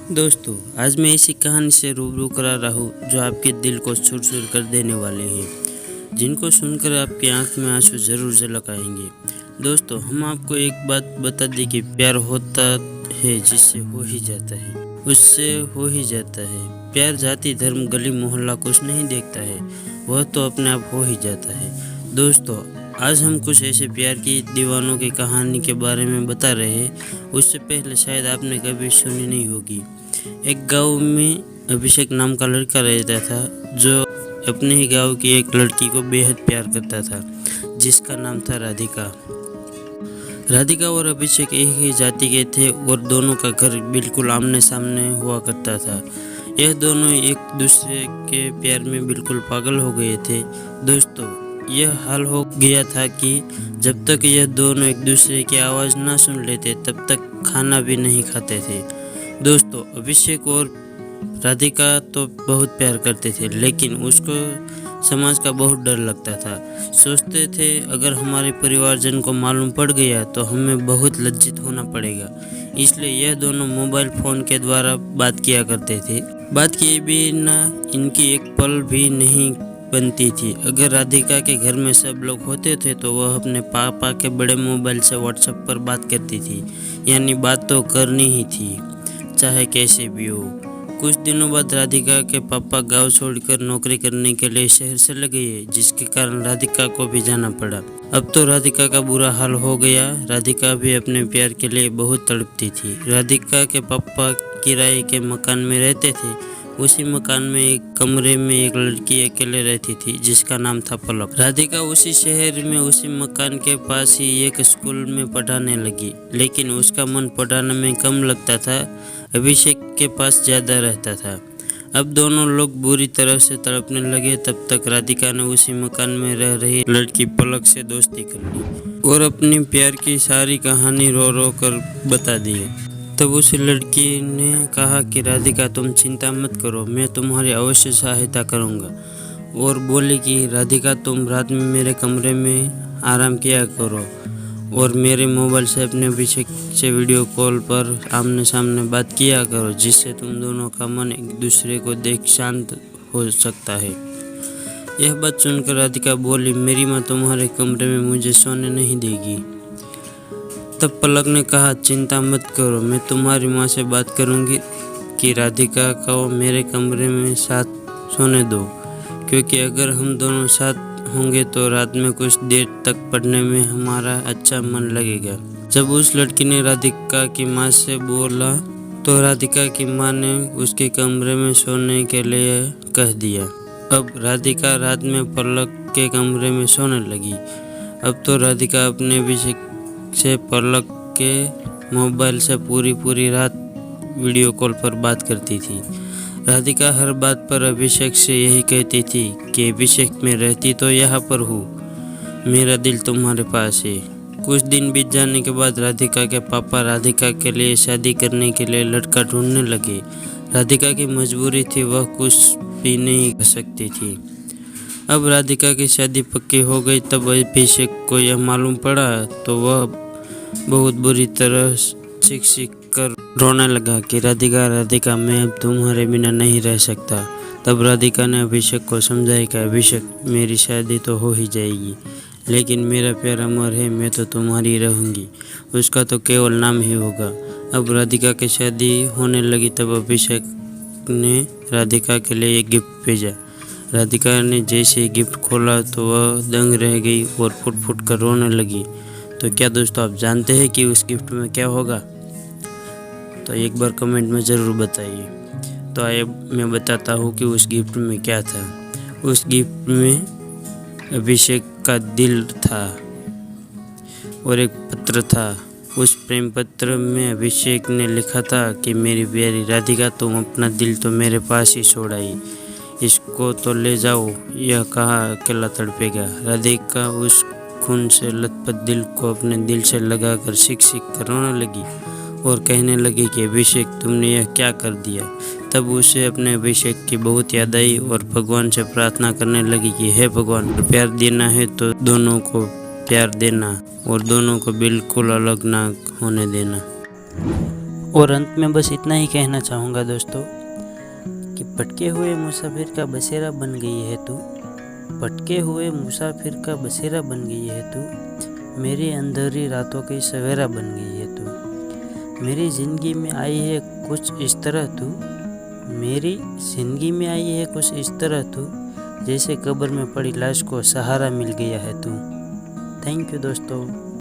दोस्तों, आज मैं ऐसी कहानी से रूबरू करा रहा हूँ जो आपके दिल को सुर-सुर कर देने वाले हैं, जिनको सुनकर आपकी आंख में आंसू ज़रूर झलक आएंगे। दोस्तों, हम आपको एक बात बता दें कि प्यार होता है जिससे हो ही जाता है, उससे हो ही जाता है। प्यार जाति धर्म गली मोहल्ला कुछ नहीं देखता है, वह तो अपने आप हो ही जाता है। दोस्तों, आज हम कुछ ऐसे प्यार की दीवानों की कहानी के बारे में बता रहे हैं, उससे पहले शायद आपने कभी सुनी नहीं होगी। एक गांव में अभिषेक नाम का लड़का रहता था जो अपने ही गांव की एक लड़की को बेहद प्यार करता था, जिसका नाम था राधिका। राधिका और अभिषेक एक ही जाति के थे और दोनों का घर बिल्कुल आमने सामने हुआ करता था। यह दोनों एक दूसरे के प्यार में बिल्कुल पागल हो गए थे। दोस्तों, यह हाल हो गया था कि जब तक यह दोनों एक दूसरे की आवाज़ ना सुन लेते तब तक खाना भी नहीं खाते थे। दोस्तों, अभिषेक और राधिका तो बहुत प्यार करते थे, लेकिन उसको समाज का बहुत डर लगता था। सोचते थे अगर हमारे परिवारजन को मालूम पड़ गया तो हमें बहुत लज्जित होना पड़ेगा। इसलिए यह दोनों मोबाइल फ़ोन के द्वारा बात किया करते थे। बात किए बिना इनकी एक पल भी नहीं बनती थी। अगर राधिका के घर में सब लोग होते थे तो वह अपने पापा के बड़े मोबाइल से व्हाट्सएप पर बात करती थी, यानी बात तो करनी ही थी, चाहे कैसे भी हो। कुछ दिनों बाद राधिका के पापा गांव छोड़कर नौकरी करने के लिए शहर चले गए, जिसके कारण राधिका को भी जाना पड़ा। अब तो राधिका का बुरा हाल हो गया। राधिका भी अपने प्यार के लिए बहुत तड़पती थी। राधिका के पापा किराए के मकान में रहते थे। उसी मकान में एक कमरे में एक लड़की अकेले रहती थी, जिसका नाम था पलक। राधिका उसी शहर में उसी मकान के पास ही एक स्कूल में पढ़ाने लगी, लेकिन उसका मन पढ़ाने में कम लगता था, अभिषेक के पास ज़्यादा रहता था। अब दोनों लोग बुरी तरह से तड़पने लगे। तब तक राधिका ने उसी मकान में रह रही लड़की पलक से दोस्ती कर ली और अपनी प्यार की सारी कहानी रो रो कर बता दी। तब उस लड़की ने कहा कि राधिका, तुम चिंता मत करो, मैं तुम्हारी अवश्य सहायता करूँगा। और बोली कि राधिका, तुम रात में मेरे कमरे में आराम किया करो और मेरे मोबाइल से अपने अभिषेक से वीडियो कॉल पर आमने सामने बात किया करो, जिससे तुम दोनों का मन एक दूसरे को देख शांत हो सकता है। यह बात सुनकर राधिका बोली, मेरी माँ तुम्हारे कमरे में मुझे सोने नहीं देगी। तब पलक ने कहा, चिंता मत करो, मैं तुम्हारी माँ से बात करूँगी कि राधिका को मेरे कमरे में साथ सोने दो, क्योंकि अगर हम दोनों साथ होंगे तो रात में कुछ देर तक पढ़ने में हमारा अच्छा मन लगेगा। जब उस लड़की ने राधिका की माँ से बोला तो राधिका की माँ ने उसके कमरे में सोने के लिए कह दिया। अब राधिका रात में पलक के कमरे में सोने लगी। अब तो राधिका अपने अभिषेक से पलक के मोबाइल से पूरी रात वीडियो कॉल पर बात करती थी। राधिका हर बात पर अभिषेक से यही कहती थी कि अभिषेक, मैं रहती तो यहाँ पर हूँ, मेरा दिल तुम्हारे पास है। कुछ दिन बीत जाने के बाद राधिका के पापा राधिका के लिए शादी करने के लिए लड़का ढूंढने लगे। राधिका की मजबूरी थी, वह कुछ भी नहीं कर सकती थी। अब राधिका की शादी पक्की हो गई। तब अभिषेक को यह मालूम पड़ा तो वह बहुत बुरी तरह सीख कर रोने लगा कि राधिका, राधिका, मैं अब तुम्हारे बिना नहीं रह सकता। तब राधिका ने अभिषेक को समझाया कि अभिषेक, मेरी शादी तो हो ही जाएगी, लेकिन मेरा प्यार अमर है, मैं तो तुम्हारी रहूँगी, उसका तो केवल नाम ही होगा। अब राधिका की शादी होने लगी। तब अभिषेक ने राधिका के लिए एक गिफ्ट भेजा। राधिका ने जैसे गिफ्ट खोला तो वह दंग रह गई और फुट फुट कर रोने लगी। तो क्या दोस्तों, आप जानते हैं कि उस गिफ्ट में क्या होगा? तो एक बार कमेंट में ज़रूर बताइए। तो आइए मैं बताता हूँ कि उस गिफ्ट में क्या था। उस गिफ्ट में अभिषेक का दिल था और एक पत्र था। उस प्रेम पत्र में अभिषेक ने लिखा था कि मेरी प्यारी राधिका, तुम अपना दिल तो मेरे पास ही छोड़ आई, इसको तो ले जाओ, यह कहाँ अकेला तड़पेगा। राधिका उस खून से लथपथ दिल को अपने दिल से लगाकर सीख कर रोने लगी और कहने लगी कि अभिषेक, तुमने यह क्या कर दिया। तब उसे अपने अभिषेक की बहुत याद आई और भगवान से प्रार्थना करने लगी कि हे भगवान, प्यार देना है तो दोनों को प्यार देना और दोनों को बिल्कुल अलग ना होने देना। और अंत में बस इतना ही कहना चाहूँगा दोस्तों कि भटके हुए मुसाफिर का बसेरा बन गई है तू, भटके हुए मुसाफिर का बसेरा बन गई है तू, मेरी अंधेरी रातों की सवेरा बन गई है तू। मेरी ज़िंदगी में आई है कुछ इस तरह तू, मेरी ज़िंदगी में आई है कुछ इस तरह तू, जैसे कब्र में पड़ी लाश को सहारा मिल गया है तू। थैंक यू दोस्तों।